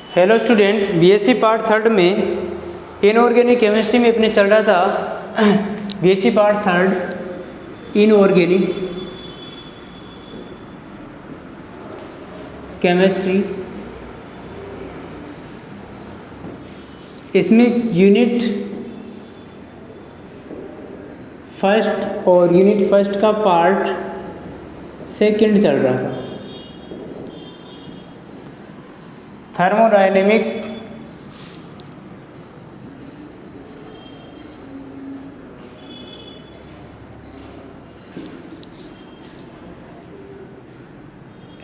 Hello student, BSc part third में inorganic chemistry में अपने चल रहा था BSc part third inorganic chemistry. इसमें यूनिट फर्स्ट और यूनिट फर्स्ट का पार्ट सेकंड चल रहा था। Thermodynamic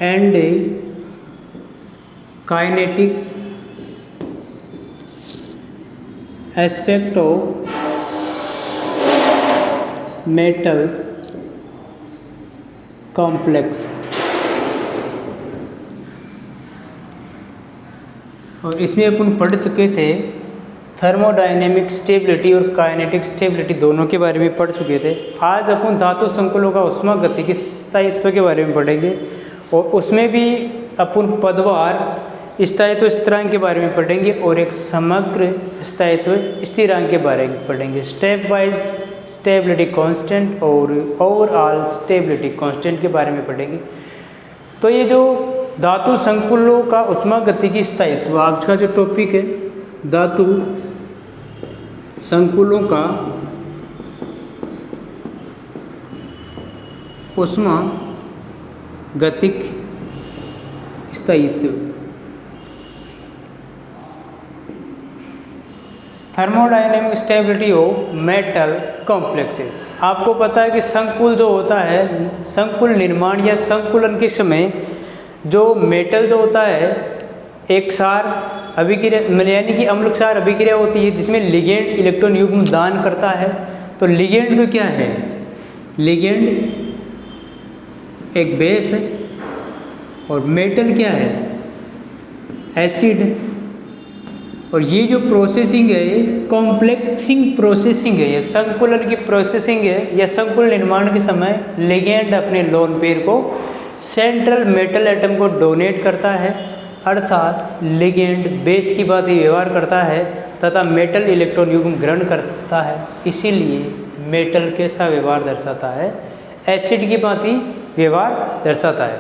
and kinetic aspect of metal complex. और इसमें अपन पढ़ चुके थे थर्मोडायनेमिक स्टेबिलिटी और काइनेटिक स्टेबिलिटी दोनों के बारे में पढ़ चुके थे। आज अपन धातु संकुलों का ऊष्मागतिकी स्थायित्व के बारे में पढ़ेंगे और उसमें भी अपन पदवार स्थायित्व स्थिरांक के बारे में पढ़ेंगे और एक समग्र स्थायित्व स्थिरांक के बारे में पढ़ेंगे। स्टेप वाइज स्टेबिलिटी कांस्टेंट और ओवरऑल स्टेबिलिटी कांस्टेंट के बारे में पढ़ेंगे। तो ये जो धातु संकुलों का ऊष्मागतिकी स्थायित्व आज का जो टॉपिक है, धातु संकुलों का ऊष्मागतिक स्थायित्व। Thermodynamic stability of metal complexes. आपको पता है कि संकुल जो होता है, संकुल निर्माण या संकुलन के समय जो मेटल जो होता है एक क्षार अभिक्रिया यानी कि अम्ल क्षार अभिक्रिया होती है जिसमें लिगेंड इलेक्ट्रॉन युग्म दान करता है। तो लिगेंड तो क्या है? लिगेंड एक बेस है और मेटल क्या है? एसिड है। और ये जो प्रोसेसिंग है ये कॉम्प्लेक्सिंग प्रोसेसिंग है, ये संकुलन की प्रोसेसिंग है। या संकुल निर्माण के समय लिगेंड अपने लोन पेयर को सेंट्रल मेटल एटम को डोनेट करता है, अर्थात लिगेंड बेस की बात ही व्यवहार करता है तथा मेटल इलेक्ट्रॉन युग्म ग्रहण करता है। इसीलिए मेटल कैसा व्यवहार दर्शाता है? एसिड की बात ही व्यवहार दर्शाता है।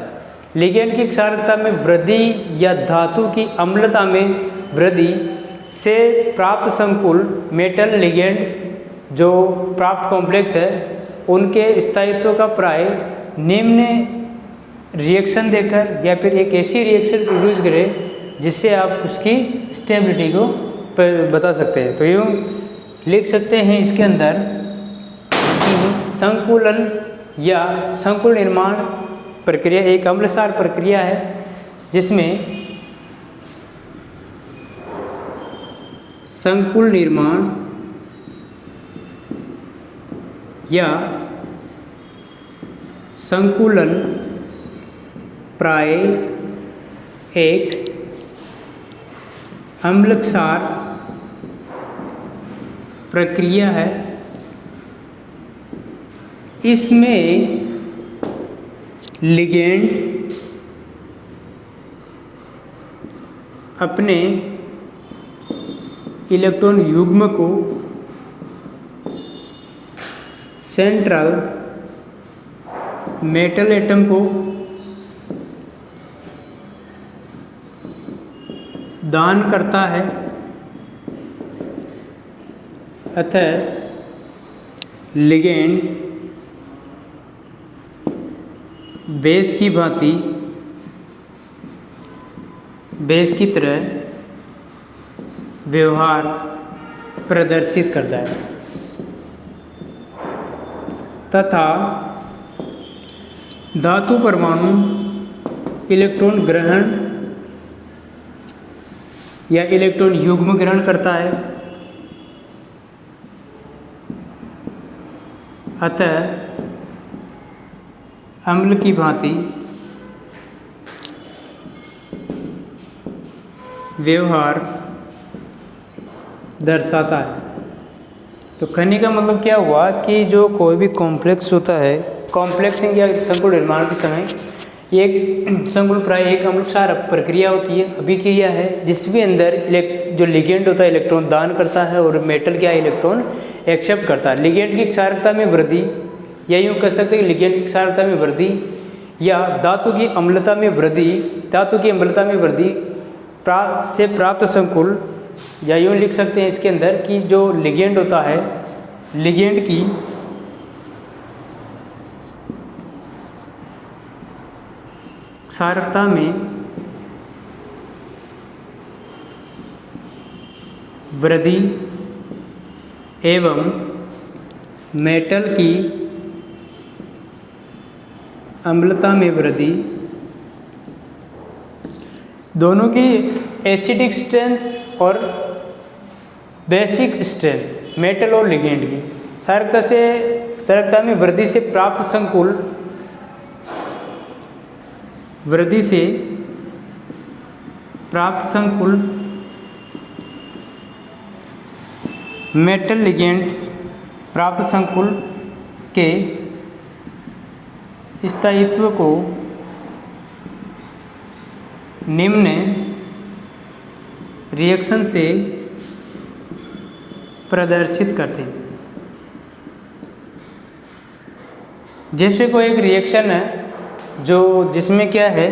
लिगेंड की क्षारकता में वृद्धि या धातु की अम्लता में वृद्धि से प्राप्त संकुल मेटल लिगेंड जो प्राप्त कॉम्प्लेक्स है उनके स्थायित्व का प्राय निम्न रिएक्शन देकर या फिर एक ऐसी रिएक्शन प्रोड्यूस करे जिससे आप उसकी स्टेबिलिटी को बता सकते हैं। तो यूँ लिख सकते हैं इसके अंदर कि संकुलन या संकुल निर्माण प्रक्रिया एक अम्लसार प्रक्रिया है जिसमें संकुल निर्माण या संकुलन प्राय एक अम्लक्षार प्रक्रिया है। इसमें लिगेंड अपने इलेक्ट्रॉन युग्म को सेंट्रल मेटल एटम को दान करता है, अतः लिगेंड बेस की भांति बेस की तरह व्यवहार प्रदर्शित करता है तथा धातु परमाणु इलेक्ट्रॉन ग्रहण या इलेक्ट्रॉन युग्म ग्रहण करता है, अतः अम्ल की भांति व्यवहार दर्शाता है। तो कहने का मतलब क्या हुआ कि जो कोई भी कॉम्प्लेक्स होता है, कॉम्प्लेक्सिंग या संकुल निर्माण के समय एक संकुल प्राय एक अम्ल क्षार प्रक्रिया होती है, अभिक्रिया है, जिसके अंदर जो लिगेंड होता है इलेक्ट्रॉन दान करता है और मेटल क्या इलेक्ट्रॉन एक्सेप्ट करता है। लिगेंड की क्षारकता में वृद्धि, या यूँ कह सकते हैं कि लिगेंड की क्षारकता में वृद्धि या धातु की अम्लता में वृद्धि, धातु की अम्लता में वृद्धि से प्राप्त संकुल, या यूँ लिख सकते हैं इसके अंदर कि जो लिगेंड होता है, लिगेंड की क्षारकता में वृद्धि एवं मेटल की अम्लता में वृद्धि, दोनों की एसिडिक स्ट्रेंथ और बेसिक स्ट्रेंथ, मेटल और लिगेंड की क्षारकता में वृद्धि से प्राप्त संकुल, वृद्धि से प्राप्त संकुल मेटल लिगेंड प्राप्त संकुल के स्थायित्व को निम्न रिएक्शन से प्रदर्शित करते हैं। जैसे कोई एक रिएक्शन है जिसमें क्या है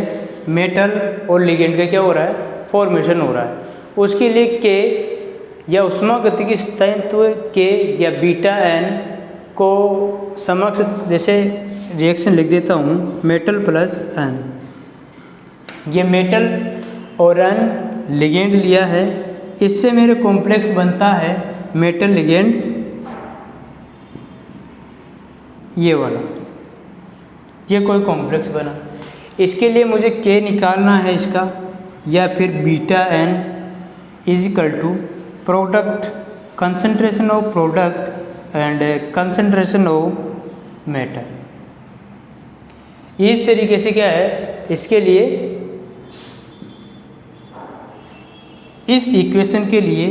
मेटल और लिगेंड का क्या हो रहा है, फॉर्मेशन हो रहा है, उसके लिए के या उष्मागतिकी स्थायित्व के या बीटा एन को समक्ष, जैसे रिएक्शन लिख देता हूँ मेटल प्लस एन, ये मेटल और एन लिगेंड लिया है, इससे मेरे कॉम्प्लेक्स बनता है मेटल लिगेंड ये वाला, ये कोई कॉम्प्लेक्स बना। इसके लिए मुझे के निकालना है इसका, या फिर beta n is equal to product concentration of product and concentration of metal. इस तरीके से क्या है, इसके लिए इस इक्वेशन के लिए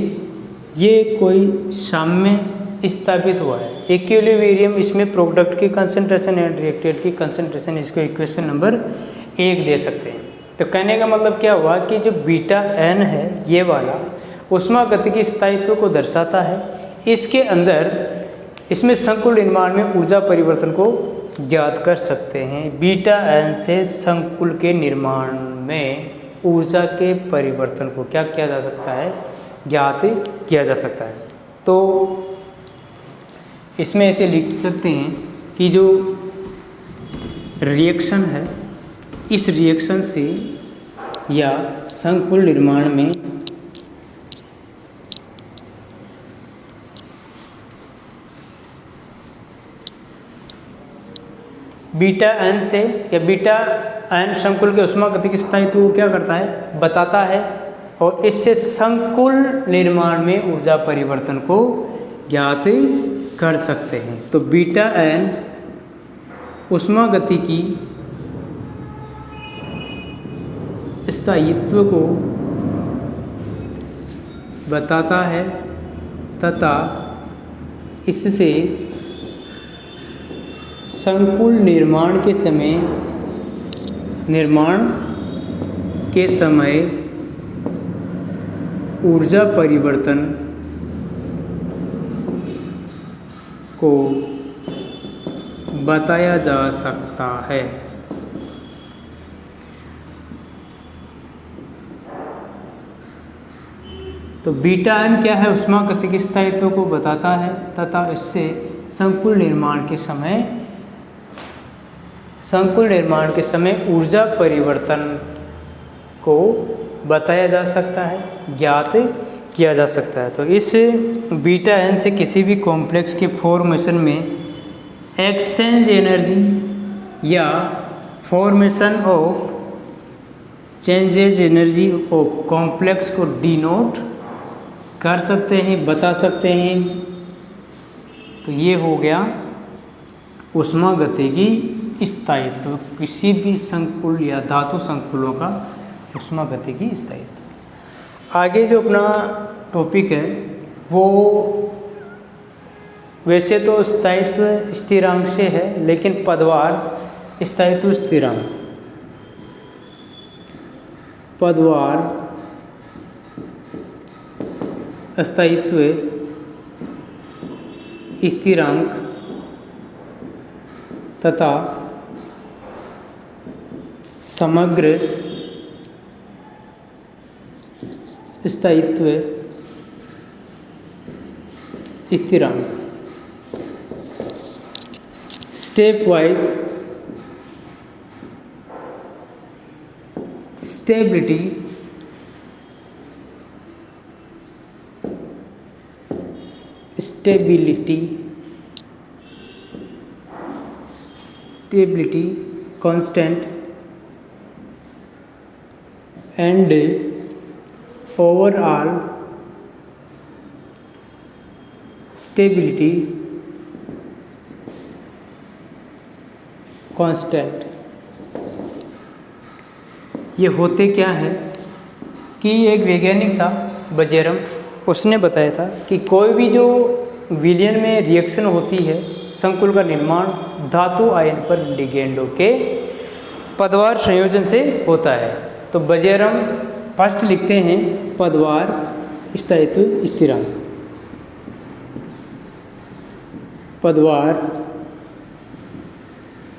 ये कोई साम्य स्थापित हुआ है, इक्विलिब्रियम, इसमें प्रोडक्ट की कंसंट्रेशन एंड रिएक्टेंट की कंसंट्रेशन, इसको इक्वेशन नंबर 1 दे सकते हैं। तो कहने का मतलब क्या हुआ कि जो बीटा एन है ये वाला उष्मागतिकी स्थायित्व को दर्शाता है। इसके अंदर इसमें संकुल निर्माण में ऊर्जा परिवर्तन को ज्ञात कर सकते हैं। बीटा एन से संकुल के निर्माण में ऊर्जा के परिवर्तन को क्या किया जा सकता है, ज्ञात किया जा सकता है। तो इसमें ऐसे लिख सकते हैं कि जो रिएक्शन है, इस रिएक्शन से या संकुल निर्माण में बीटा एन से या बीटा एन संकुल के उष्मागतिकी स्थायित्व को क्या करता है, बताता है, और इससे संकुल निर्माण में ऊर्जा परिवर्तन को ज्ञात कर सकते हैं। तो बीटा एन उष्मागतिकी स्थायित्व को बताता है तथा इससे संकुल निर्माण के समय ऊर्जा परिवर्तन को बताया जा सकता है। तो बीटा एन क्या है, उष्मागतिकी स्थायित्व को बताता है तथा इससे संकुल निर्माण के समय ऊर्जा परिवर्तन को बताया जा सकता है, ज्ञात किया जा सकता है। तो इस बीटा एन से किसी भी कॉम्प्लेक्स के फॉर्मेशन में एक्सचेंज एनर्जी या formation of changes energy of complex को डिनोट कर सकते हैं, बता सकते हैं। तो ये हो गया उष्मागतिकी स्थायित्व, किसी भी संकुल या धातु संकुलों का उष्मागतिकी स्थायित्व। आगे जो अपना टॉपिक है वो वैसे तो स्थायित्व स्थिरांक से है, लेकिन पदवार स्थायित्व स्थिरांक पदवार स्थायित्व स्थिरांक तथा समग्र स्थायित्व स्थिरांक। Step wise stability constant and overall stability constant। ये होते क्या है कि एक वैज्ञानिक था बजेरम, उसने बताया था कि कोई भी जो विलयन में रिएक्शन होती है संकुल का निर्माण धातु आयन पर लिगेंडों के पदवार संयोजन से होता है। तो बजेरम फर्स्ट लिखते हैं पदवार स्थायित्व स्थिरांक, पदवार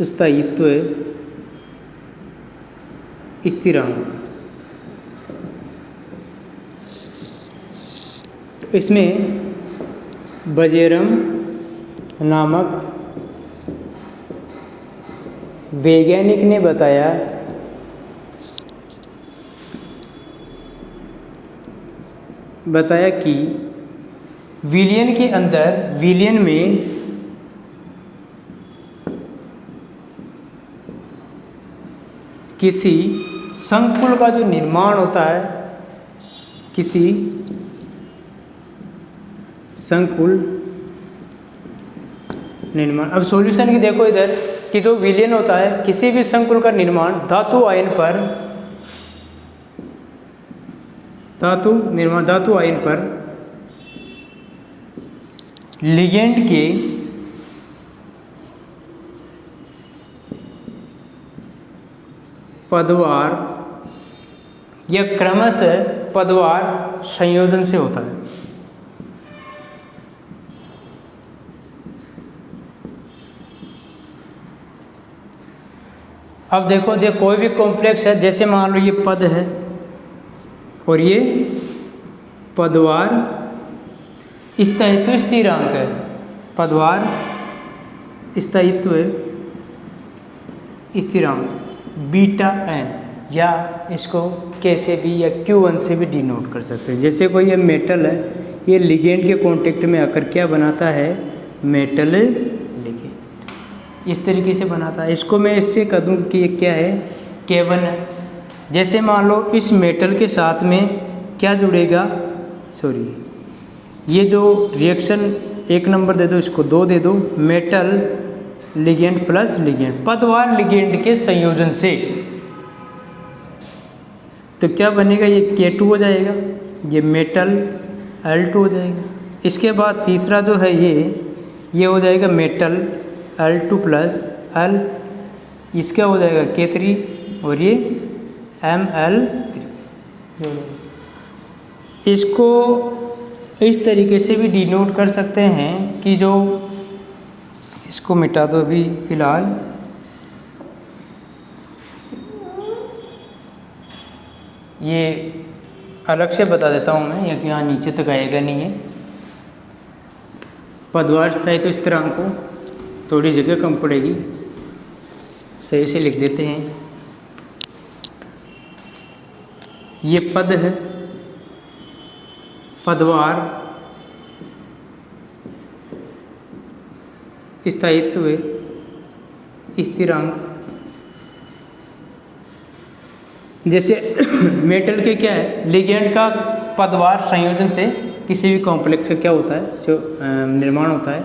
स्थायित्व स्थिरांक। इसमें बजेरम नामक वैज्ञानिक ने बताया कि विलयन के अंदर, विलयन में किसी संकुल का जो निर्माण होता है, किसी संकुल निर्माण। अब सॉल्यूशन की देखो इधर कि जो विलयन होता है किसी भी संकुल का निर्माण धातु आयन पर लिगेंड के पदवार या क्रमशः पदवार संयोजन से होता है। अब देखो कोई भी कॉम्प्लेक्स है, जैसे मान लो ये पद है और ये पदवार स्थायित्व स्थिरांक है, पदवार स्थायित्व स्थिरांक बीटा एन, या इसको कैसे भी या Q1 से भी डिनोट कर सकते हैं। जैसे कोई ये मेटल है, ये लिगेंड के कांटेक्ट में आकर क्या बनाता है, मेटल लिगेंड इस तरीके से बनाता है। इसको मैं इससे कह दूँ कि ये क्या है, K1 है। जैसे मान लो इस मेटल के साथ में क्या जुड़ेगा, ये जो रिएक्शन 1 नंबर दे दो, इसको 2 दे दो, मेटल लिगेंड प्लस लिगेंड, पदवार लिगेंड के संयोजन से, तो क्या बनेगा, ये K2 हो जाएगा, ये मेटल L2 हो जाएगा। इसके बाद तीसरा जो है ये हो जाएगा मेटल L2 प्लस L, इसका हो जाएगा K3 और ये Ml3। इसको इस तरीके से भी डिनोट कर सकते हैं कि जो, इसको मिटा दो अभी फिलहाल, ये अलग से बता देता हूँ मैं, या यहाँ नीचे तक आएगा नहीं है। पदवार स्थायित्व स्थिरांक को थोड़ी जगह कम पड़ेगी, सही से लिख देते हैं। ये पद है, पदवार स्थायित्व स्थिरांक। जैसे मेटल के क्या है, लिगेंड का पदवार संयोजन से किसी भी कॉम्प्लेक्स का क्या होता है, जो निर्माण होता है,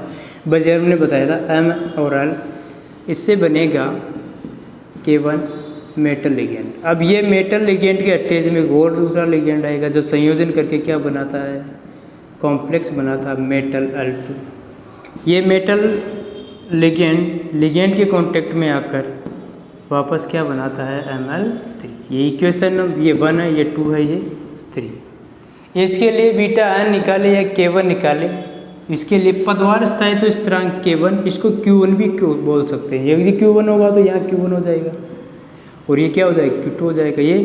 बजेरम ने बताया था M और L, इससे बनेगा K1 मेटल लिगेंड। अब ये मेटल लिगेंड के अटैच में और दूसरा लिगेंड आएगा जो संयोजन करके क्या बनाता है, कॉम्प्लेक्स बनाता है मेटल L2। ये मेटल लिगेंड के कांटेक्ट में आकर वापस क्या बनाता है Ml3। ये इक्वेशन ये 1 है, ये 2 है, ये 3। इसके लिए बीटा n निकाले या K1 निकाले। इसके लिए पदवार स्थायित्व स्थिरांक K1, इसको Q1 भी बोल सकते हैं। यदि Q1 होगा तो यहाँ Q1 हो जाएगा और ये क्या हो जाएगा Q2 हो जाएगा, ये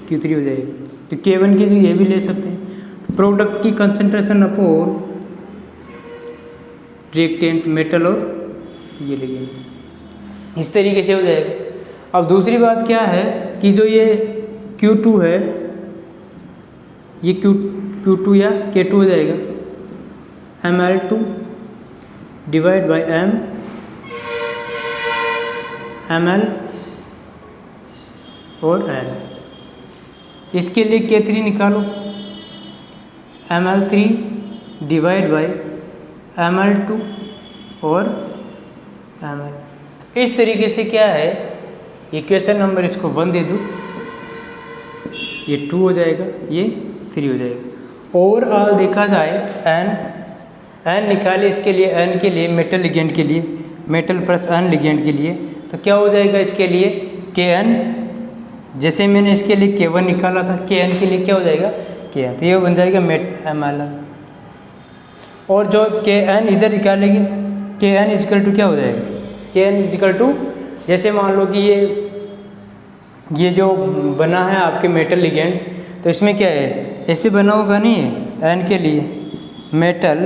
Q3 हो जाएगा। तो K1 की जगह ये भी ले सकते हैं। तो प्रोडक्ट की कंसंट्रेशन अपॉन रिएक्टेंट मेटल और ये लिगेंड इस तरीके से हो जाएगा। अब दूसरी बात क्या है कि जो ये Q2 है ये Q2 या K2 हो जाएगा, Ml2 डिवाइड बाई Ml और L। इसके लिए K3 निकालो, Ml3 डिवाइड बाई Ml2 और Ml। इस तरीके से क्या है इक्वेशन नंबर इसको 1 दे दूँ, ये 2 हो जाएगा, ये 3 हो जाएगा। ओवरऑल देखा जाए n निकाले इसके लिए, n के लिए मेटल लिगेंड के लिए, मेटल प्लस n लिगेंड के लिए, तो क्या हो जाएगा इसके लिए Kn, जैसे मैंने इसके लिए K1 निकाला था, Kn के लिए क्या हो जाएगा Kn, तो ये बन जाएगा Ml। और जो Kn इधर निकालेंगे Kn इजिकल टू क्या हो जाएगा, Kn इजिकल टू जैसे मान लो कि ये जो बना है आपके मेटल लिगेंड, तो इसमें क्या है ऐसे बना होगा नहीं है n के लिए मेटल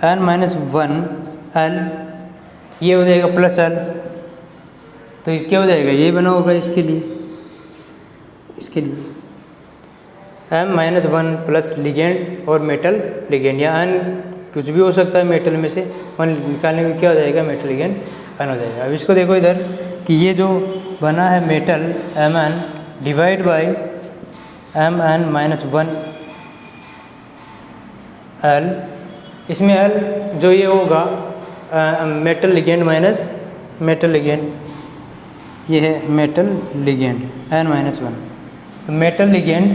n-1 L, ये हो जाएगा प्लस L, तो क्या हो जाएगा ये बना होगा इसके लिए m-1 प्लस लिगेंड और मेटल लिगेंड, या n कुछ भी हो सकता है मेटल में से 1 निकालने में क्या हो जाएगा मेटल लिगेंड n हो जाएगा। अब इसको देखो इधर कि ये जो बना है metal Mn divide by Mn-1 L, इसमें L जो ये होगा metal ligand minus metal ligand, ये है मेटल लिगेंड n-1, तो मेटल लिगेंड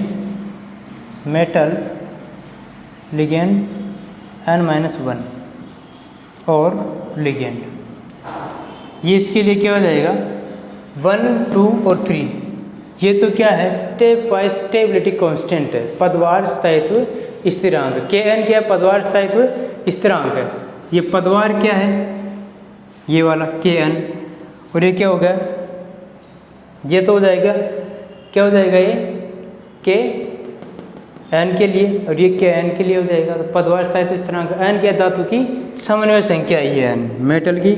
n-1 और लिगेंड, ये इसके लिए क्या हो जाएगा 1, 2 और 3। ये तो क्या है स्टेप वाइज स्टेबिलिटी कांस्टेंट है, पदवार स्थायित्व स्थिरांक। Kn क्या है पदवार स्थायित्व स्थिरांक है, ये पदवार क्या है ये वाला Kn, और ये क्या होगा ये तो हो जाएगा क्या हो जाएगा ये Kn के लिए और ये Kn के लिए हो जाएगा। तो पदवार स्थायित्व स्थिरांक n क्या धातु की समन्वय संख्या है, ये n मेटल की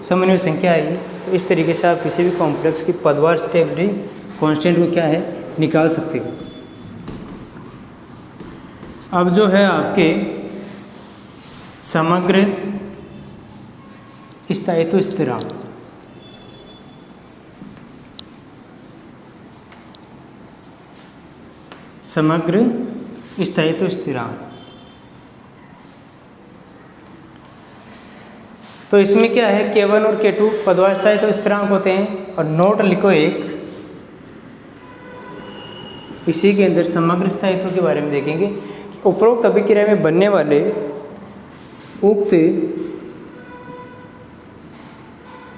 समन्वय संख्या है। तो इस तरीके से आप किसी भी कॉम्प्लेक्स की पदवार स्टेबिलिटी कांस्टेंट को क्या है निकाल सकते हो। अब जो है आपके समग्र स्थायित्व स्थिरांक, समग्र स्थायित्व स्थिरांक, तो इसमें क्या है K1 और K2 पदवार स्थायित्व स्थिरांक होते हैं। और नोट लिखो एक, इसी के अंदर समग्र स्थायित्व के बारे में देखेंगे कि उपरोक्त अभिक्रिया में बनने वाले उक्त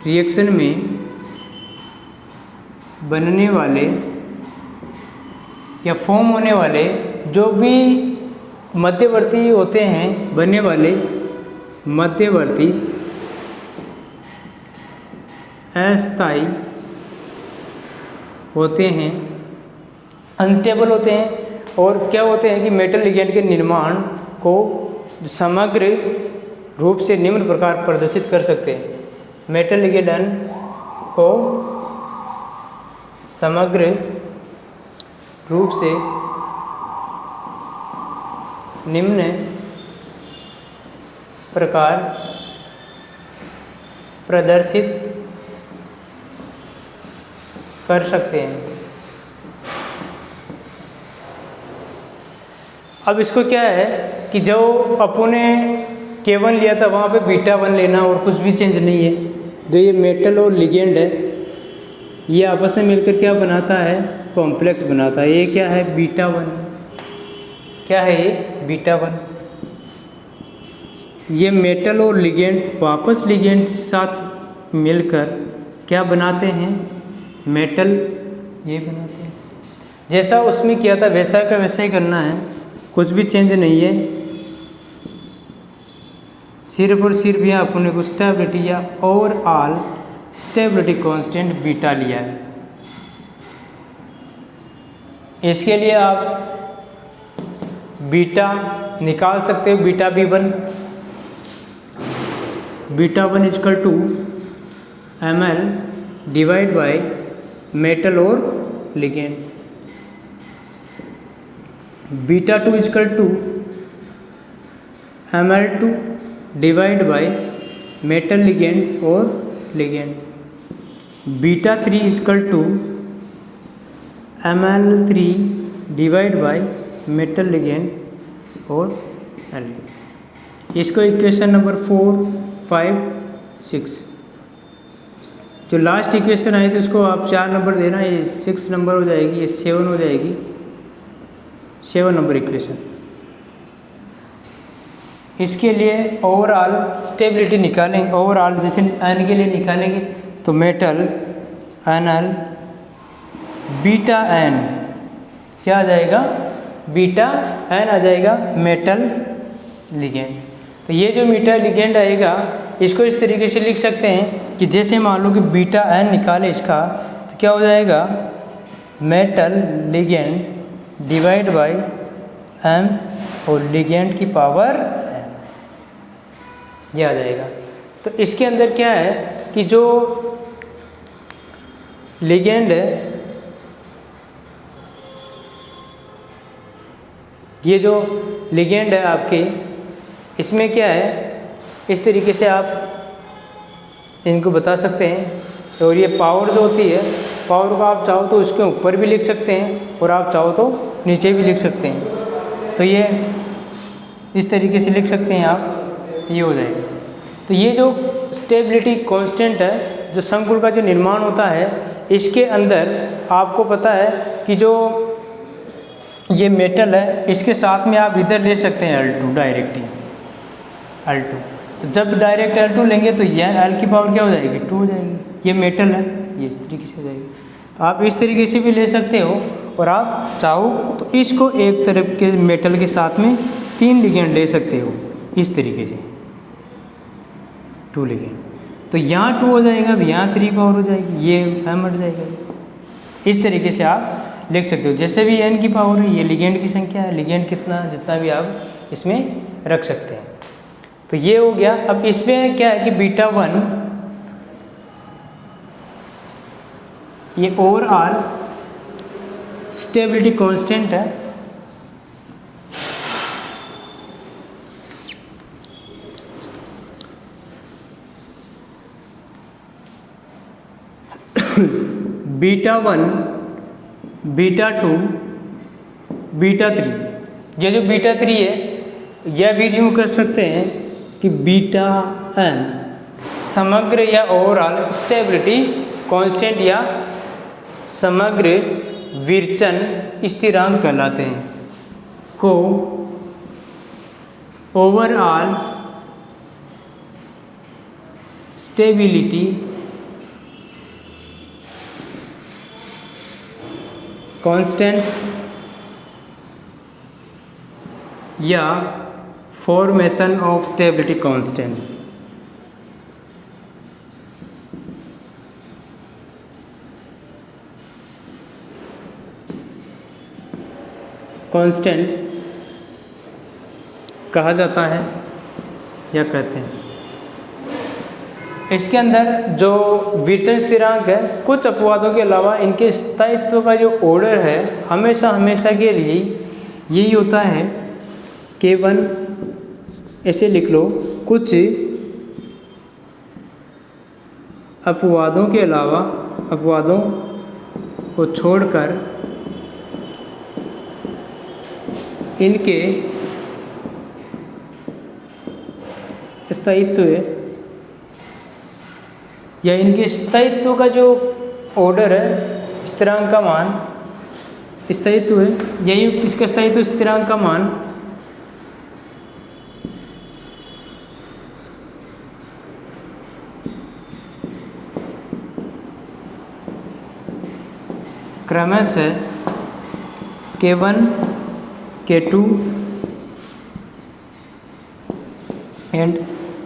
रिएक्शन में बनने वाले या फॉर्म होने वाले जो भी मध्यवर्ती होते हैं, बनने वाले मध्यवर्ती अस्थायी होते हैं, अनस्टेबल होते हैं, और क्या होते हैं कि मेटल लिगेंड के निर्माण को समग्र रूप से निम्न प्रकार प्रदर्शित कर सकते हैं। मेटल लिगेंड को समग्र रूप से निम्न प्रकार प्रदर्शित कर सकते हैं। अब इसको क्या है कि जो अपने K1 लिया था वहाँ पे β1 लेना और कुछ भी चेंज नहीं है। जो ये मेटल और लिगेंड है ये आपस में मिलकर क्या बनाता है कॉम्प्लेक्स बनाता है। ये क्या है β1, क्या है ये β1। ये मेटल और लिगेंड वापस लिगेंड के साथ मिलकर क्या बनाते हैं मेटल ये बनाते हैं। जैसा उसमें किया था वैसा का वैसा ही करना है, कुछ भी चेंज नहीं है। सिर्फ और सिर्फ यहाँ अपने को स्टेबिलिटी या ओवरऑल स्टेबिलिटी कांस्टेंट बीटा लिया है। इसके लिए आप बीटा निकाल सकते हो, beta B1 is equal to ml divide by metal और ligand. β2 is equal to ml2 divide by metal ligand और ligand. β3 is equal to ml3 divide by metal ligand और एलिगेंड। इसको इक्वेशन नंबर 4, 5, 6 जो लास्ट इक्वेशन आई थी उसको आप 4 नंबर देना, ये 6 नंबर हो जाएगी, ये 7 हो जाएगी, 7 नंबर इक्वेशन। इसके लिए ओवरऑल स्टेबिलिटी निकालेंगे, ओवरऑल जैसे एन के लिए निकालेंगे तो मेटल NL बीटा एन क्या आ जाएगा, बीटा एन आ जाएगा मेटल लिगेंड। तो ये जो मेटल लिगेंड आएगा इसको इस तरीके से लिख सकते हैं कि जैसे मान लो कि बीटा एन निकाले इसका तो क्या हो जाएगा, metal ligand divide by M और लिगेंड की पावर ये आ जाएगा। तो इसके अंदर क्या है कि जो लिगेंड है, ये जो लिगेंड है आपके, इसमें क्या है इस तरीके से आप इनको बता सकते हैं। और ये पावर जो होती है, पावर को आप चाहो तो उसके ऊपर भी लिख सकते हैं और आप चाहो तो नीचे भी लिख सकते हैं। तो ये इस तरीके से लिख सकते हैं आप, तो ये हो जाएगा। तो ये जो स्टेबिलिटी कांस्टेंट है, जो संकुल का जो निर्माण होता है, इसके अंदर आपको पता है कि जो ये मेटल है इसके साथ में आप इधर ले सकते हैं L2 डायरेक्ट ही, L2। तो जब डायरेक्ट L2 लेंगे तो यह L की पावर क्या हो जाएगी, 2 हो जाएगी। ये मेटल है, ये इस तरीके से हो जाएगी। तो आप इस तरीके से भी ले सकते हो और आप चाहो तो इसको एक तरफ के मेटल के साथ में 3 लिगेंड ले सकते हो इस तरीके से, 2 लिगेंड। तो यहाँ 2 हो जाएगा, यहाँ 3 पावर हो जाएगी, ये M हट जाएगा। इस तरीके से आप लिख सकते हो। जैसे भी n की पावर है, ये लिगेंड की संख्या है, लिगेंड कितना जितना भी आप इसमें रख सकते हैं। तो ये हो गया। अब इसमें क्या है कि β1 ये ओवरऑल स्टेबिलिटी कांस्टेंट है, β1 β2 β3। ये जो β3 है यह भी यूँ कर सकते हैं कि बीटा एन समग्र या ओवरऑल स्टेबिलिटी कांस्टेंट या समग्र विरचन स्थिरांक कहलाते हैं, को ओवरऑल स्टेबिलिटी कांस्टेंट या formation of stability constant. Constant कहा जाता है या कहते हैं। इसके अंदर जो विरचन स्थिरांक है, कुछ अपवादों के अलावा इनके स्थायित्व का जो ऑर्डर है हमेशा हमेशा के लिए यही होता है, K1 ऐसे लिख लो। कुछ अपवादों के अलावा, अपवादों को छोड़कर इनके स्थायित्व या इनके स्थायित्व का जो ऑर्डर है, स्थिरांक का मान, स्थायित्व है, यही इसका स्थायित्व स्थिरांक का मान क्रमशः K1 K2 एंड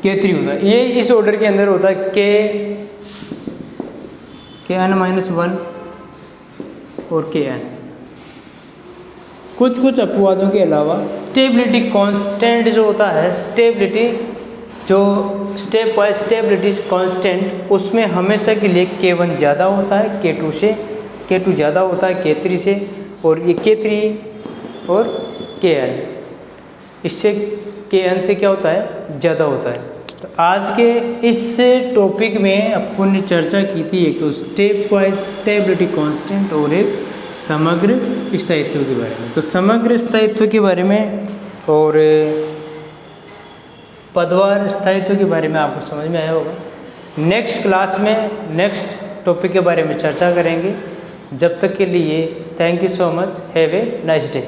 K3 होता है। ये इस ऑर्डर के अंदर होता है Kn-1 और Kn। कुछ अपवादों के अलावा स्टेबिलिटी कांस्टेंट जो होता है, स्टेबिलिटी जो स्टेप वाइज स्टेबिलिटी कांस्टेंट, उसमें हमेशा के लिए K1 ज़्यादा होता है K2 से, K2 ज़्यादा होता है K3 से, और ये K3 और Kn इससे Kn से क्या होता है, ज़्यादा होता है। तो आज के इस टॉपिक में अपन ने चर्चा की थी एक तो स्टेप वाइज स्टेबिलिटी कांस्टेंट और एक समग्र स्थायित्व के बारे में। तो समग्र स्थायित्व के बारे में और पदवार स्थायित्व के बारे में आपको समझ में आया होगा। नेक्स्ट क्लास में नेक्स्ट टॉपिक के बारे में चर्चा करेंगे। जब तक के लिए thank you so much, have a nice day.